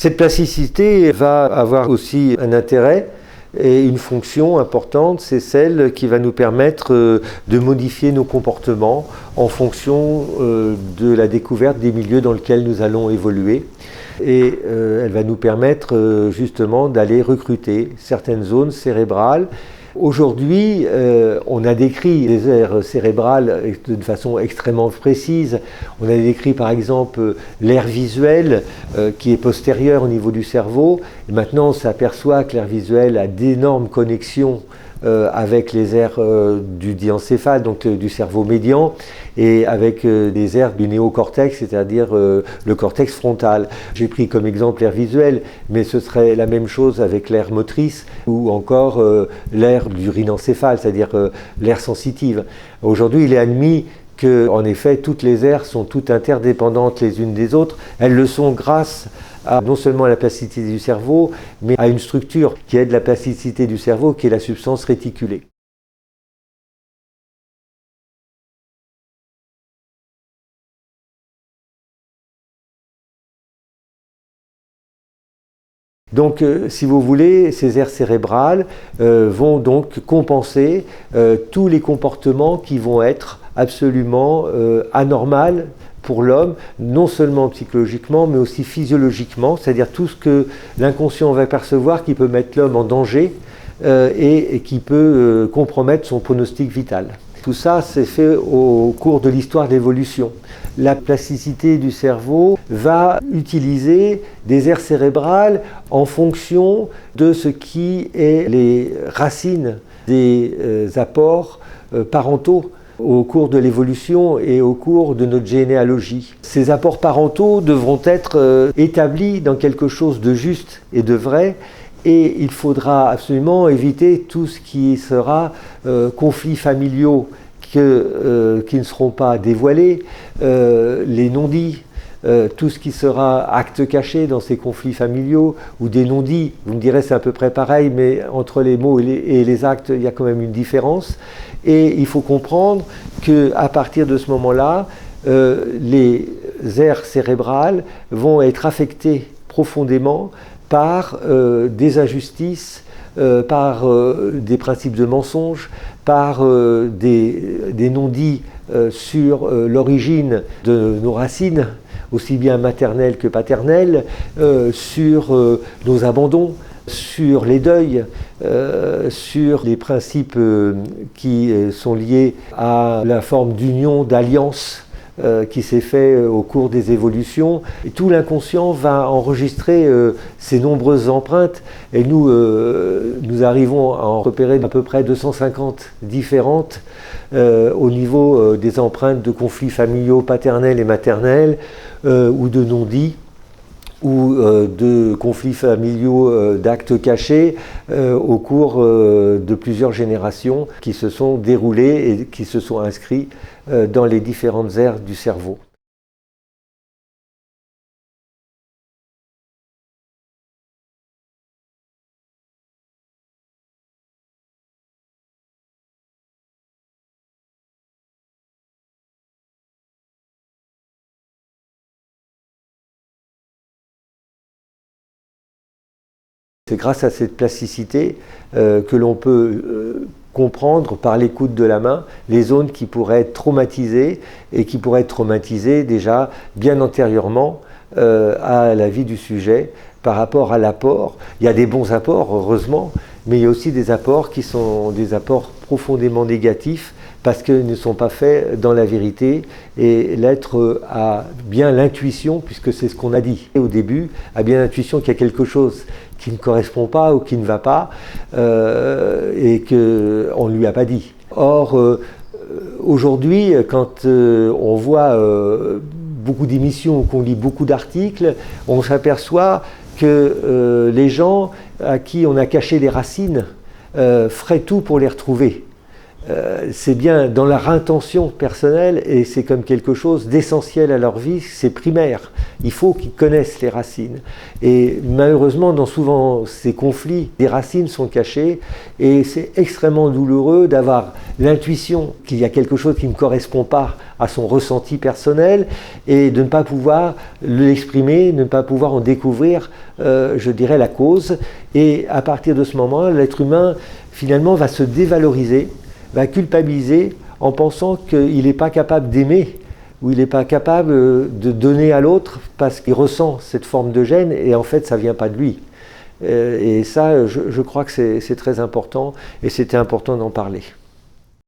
Cette plasticité va avoir aussi un intérêt et une fonction importante, c'est celle qui va nous permettre de modifier nos comportements en fonction de la découverte des milieux dans lesquels nous allons évoluer. Et elle va nous permettre justement d'aller recruter certaines zones cérébrales. Aujourd'hui, on a décrit les aires cérébrales de façon extrêmement précise. On a décrit par exemple l'aire visuelle qui est postérieure au niveau du cerveau. Et maintenant, on s'aperçoit que l'aire visuelle a d'énormes connexions avec les aires du diencéphale, donc du cerveau médian, et avec des aires du néocortex, c'est-à-dire le cortex frontal. J'ai pris comme exemple l'aire visuelle, mais ce serait la même chose avec l'aire motrice ou encore l'aire du rhinencéphale, c'est-à-dire l'aire sensitive. Aujourd'hui, il est admis que, en effet, toutes les aires sont toutes interdépendantes les unes des autres. Elles le sont grâce à non seulement à la plasticité du cerveau, mais à une structure qui aide la plasticité du cerveau, qui est la substance réticulée. Donc, si vous voulez, ces aires cérébrales vont donc compenser tous les comportements qui vont être absolument anormaux pour l'homme, non seulement psychologiquement, mais aussi physiologiquement, c'est-à-dire tout ce que l'inconscient va percevoir qui peut mettre l'homme en danger et qui peut compromettre son pronostic vital. Tout ça, c'est fait au cours de l'histoire de l'évolution. La plasticité du cerveau va utiliser des aires cérébrales en fonction de ce qui est les racines des apports parentaux au cours de l'évolution et au cours de notre généalogie. Ces apports parentaux devront être établis dans quelque chose de juste et de vrai, et il faudra absolument éviter tout ce qui sera conflits familiaux qui ne seront pas dévoilés, les non-dits, tout ce qui sera acte caché dans ces conflits familiaux ou des non-dits. Vous me direz c'est à peu près pareil, mais entre les mots et les actes, il y a quand même une différence. Et il faut comprendre qu'à partir de ce moment-là, les aires cérébrales vont être affectées profondément par des injustices, par des principes de mensonge, par des non-dits sur l'origine de nos racines, aussi bien maternelles que paternelles, sur nos abandons, sur les deuils, sur les principes qui sont liés à la forme d'union, d'alliance qui s'est fait au cours des évolutions. Et tout l'inconscient va enregistrer ces nombreuses empreintes et nous arrivons à en repérer à peu près 250 différentes au niveau des empreintes de conflits familiaux paternels et maternels ou de non-dits ou de conflits familiaux d'actes cachés au cours de plusieurs générations qui se sont déroulés et qui se sont inscrits dans les différentes aires du cerveau. C'est grâce à cette plasticité que l'on peut comprendre par l'écoute de la main les zones qui pourraient être traumatisées et qui pourraient être traumatisées déjà bien antérieurement à la vie du sujet par rapport à l'apport. Il y a des bons apports, heureusement, mais il y a aussi des apports qui sont des apports profondément négatifs parce qu'ils ne sont pas faits dans la vérité, et l'être a bien l'intuition, puisque c'est ce qu'on a dit au début, a bien l'intuition qu'il y a quelque chose qui ne correspond pas ou qui ne va pas et qu'on ne lui a pas dit. Or, aujourd'hui, quand on voit beaucoup d'émissions ou qu'on lit beaucoup d'articles, on s'aperçoit que les gens à qui on a caché les racines feraient tout pour les retrouver. c'est bien dans leur intention personnelle et c'est comme quelque chose d'essentiel à leur vie, c'est primaire. Il faut qu'ils connaissent les racines. Et malheureusement, dans souvent ces conflits, les racines sont cachées et c'est extrêmement douloureux d'avoir l'intuition qu'il y a quelque chose qui ne correspond pas à son ressenti personnel et de ne pas pouvoir l'exprimer, de ne pas pouvoir en découvrir, je dirais, la cause. Et à partir de ce moment, l'être humain, finalement, va se dévaloriser, va culpabiliser en pensant qu'il n'est pas capable d'aimer ou il n'est pas capable de donner à l'autre parce qu'il ressent cette forme de gêne et en fait ça ne vient pas de lui. Et ça, je crois que c'est très important et c'était important d'en parler.